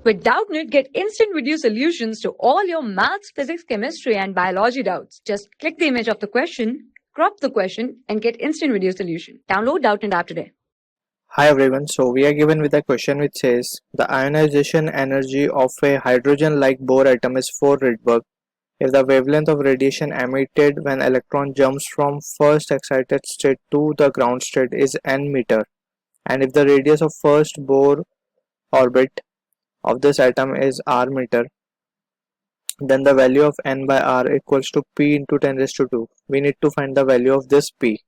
With Doubtnut, get instant video solutions to all your maths, physics, chemistry, and biology doubts. Just click the image of the question, crop the question, and get instant video solution. Download Doubtnut app today. Hi everyone, so we are given with a question which says the ionization energy of a hydrogen-like Bohr atom is 4 Rydberg if the wavelength of radiation emitted when electron jumps from first excited state to the ground state is n meter, and if the radius of first Bohr orbit of this atom is r meter, then the value of n by r equals to p into 10 raised to 2. We need to find the value of this p.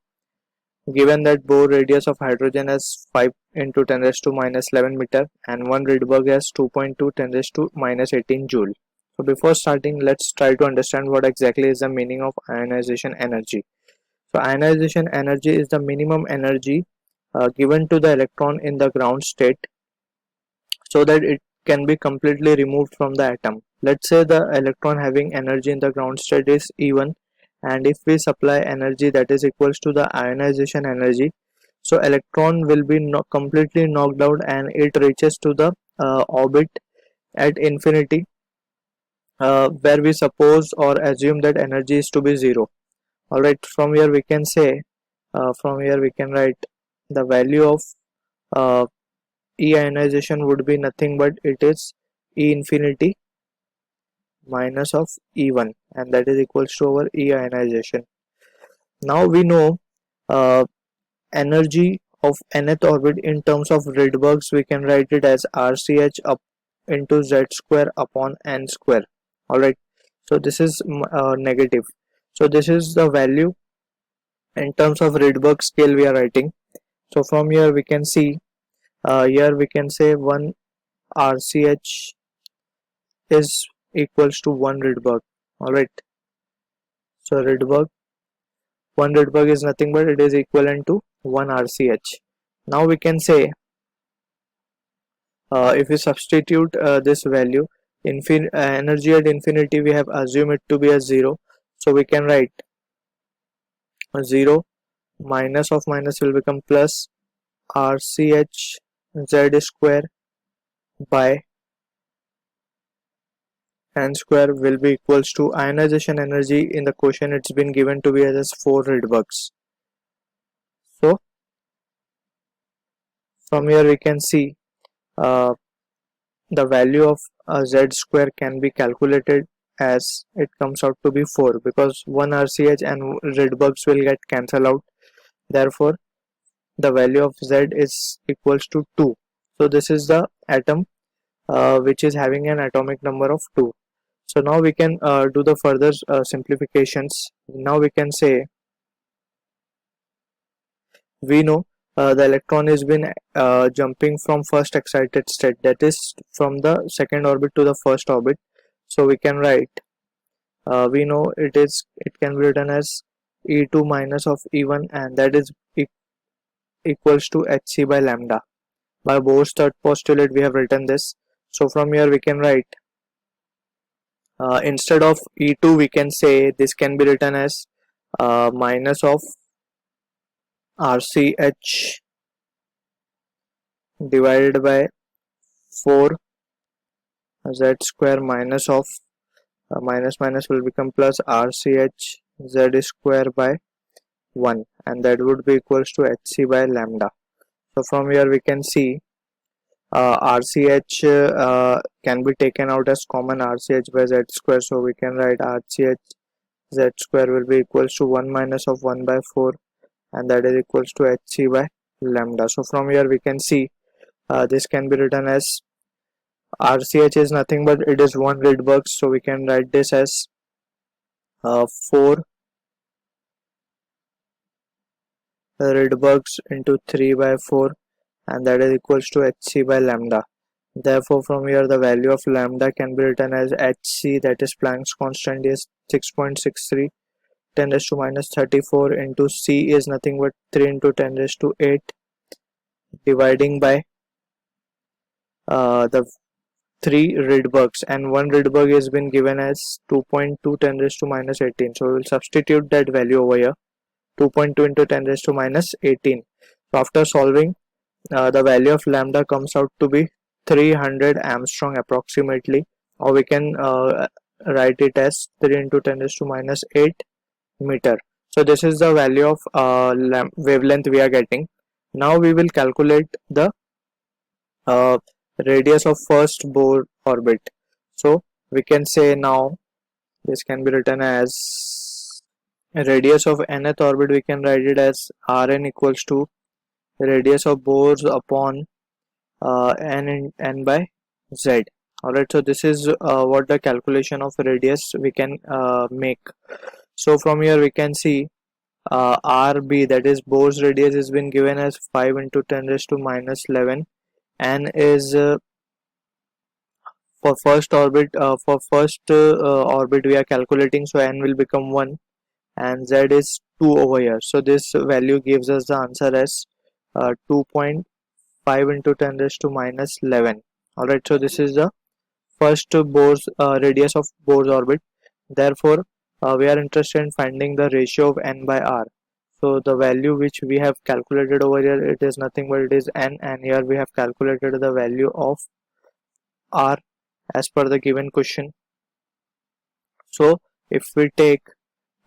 Given that Bohr radius of hydrogen is 5 into 10 raised to minus 11 meter and 1 Rydberg has 2.2 10 raised to minus 18 joule. So before starting, let's try to understand what exactly is the meaning of ionization energy. So ionization energy is the minimum energy given to the electron in the ground state so that it can be completely removed from the atom. Let's say the electron having energy in the ground state is E1, and if we supply energy that is equals to the ionization energy, so electron will be completely knocked out and it reaches to the orbit at infinity, where we suppose or assume that energy is to be 0. Alright, from here we can say, from here we can write the value of E ionization would be nothing but it is E infinity minus of E1, and that is equals to our E ionization. Now we know energy of nth orbit in terms of Rydbergs. We can write it as RCH up into Z square upon n square. Alright, so this is negative. So this is the value in terms of Rydberg scale we are writing. So from here we can see, here we can say 1 RCH is equals to 1 Rydberg. Alright, so Rydberg, 1 Rydberg is nothing but it is equivalent to 1 RCH. Now we can say, if we substitute this value, energy at infinity we have assumed it to be as 0, so we can write 0 minus of minus will become plus RCH Z square by n square will be equals to ionization energy. In the question it's been given to be as 4 Rydbergs. So from here we can see the value of Z square can be calculated as it comes out to be 4, because 1 RCH and Rydbergs will get cancelled out. Therefore the value of Z is equals to 2. So this is the atom which is having an atomic number of 2. So now we can do the further simplifications. Now we can say, we know the electron has been jumping from first excited state, that is from the second orbit to the first orbit. So we can write, we know it can be written as E2 minus of E1, and that is equals to hc by lambda. By Bohr's third postulate we have written this. So from here we can write, instead of E2 we can say this can be written as minus of RCH divided by 4 Z square minus of minus will become plus RCH Z square by 1, and that would be equals to hc by lambda. So from here we can see RCH can be taken out as common RCH by Z square, so we can write RCH Z square will be equals to 1 minus of 1 by 4, and that is equals to hc by lambda. So from here we can see this can be written as RCH is nothing but it is 1 Rydberg, so we can write this as 4 Rydbergs into 3 by 4, and that is equals to hc by lambda. Therefore from here the value of lambda can be written as hc, that is Planck's constant, is 6.63 10 raised to minus 34 into c is nothing but 3 into 10 raised to 8 dividing by the 3 Rydbergs, and 1 Rydberg has been given as 2.2 10 raised to minus 18. So we will substitute that value over here, 2.2 into 10 raised to minus 18. So after solving, the value of lambda comes out to be 300 Armstrong approximately, or we can write it as 3 into 10 raised to minus 8 meter. So this is the value of wavelength we are getting. Now we will calculate the uh, radius of first Bohr orbit. So we can say now this can be written as radius of nth orbit. We can write it as Rn equals to radius of Bohr's upon n by z. Alright, so this is what the calculation of radius we can make. So from here we can see RB, that is Bohr's radius, has been given as 5 into 10 raised to minus 11. N is for first orbit, orbit we are calculating, so n will become 1, and z is 2 over here. So this value gives us the answer as 2.5 into 10 raised to minus 11. Alright, so this is the first Bohr's radius of Bohr's orbit. Therefore we are interested in finding the ratio of n by r. So the value which we have calculated over here, it is nothing but it is n, and here we have calculated the value of r as per the given question. So if we take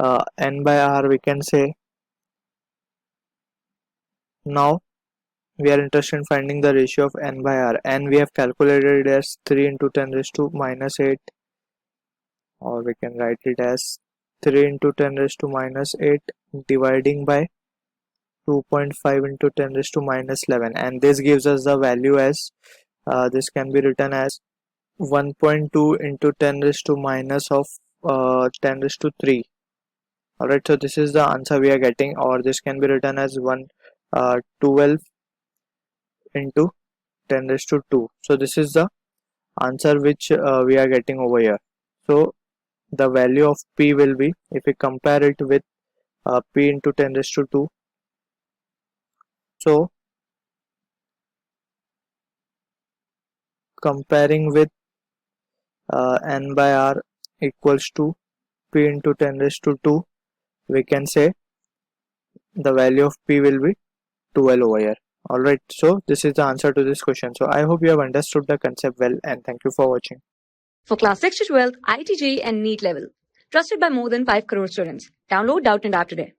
n by r, we can say now we are interested in finding the ratio of n by r, and we have calculated it as 3 into 10 raised to minus 8, or we can write it as 3 into 10 raised to minus 8 dividing by 2.5 into 10 raised to minus 11, and this gives us the value as this can be written as 1.2 into 10 raised to minus of 10 raised to 3. Alright, so this is the answer we are getting, or this can be written as 12 into 10 raised to 2. So this is the answer which we are getting over here. So the value of P will be, if we compare it with P into 10 raised to 2, so comparing with n by r equals to P into 10 raised to 2, we can say the value of P will be 12 over here. Alright, so this is the answer to this question. So I hope you have understood the concept well, and thank you for watching. For class 6 to 12, IIT JEE and NEET level. Trusted by more than 5 crore students. Download Doubtnut app today.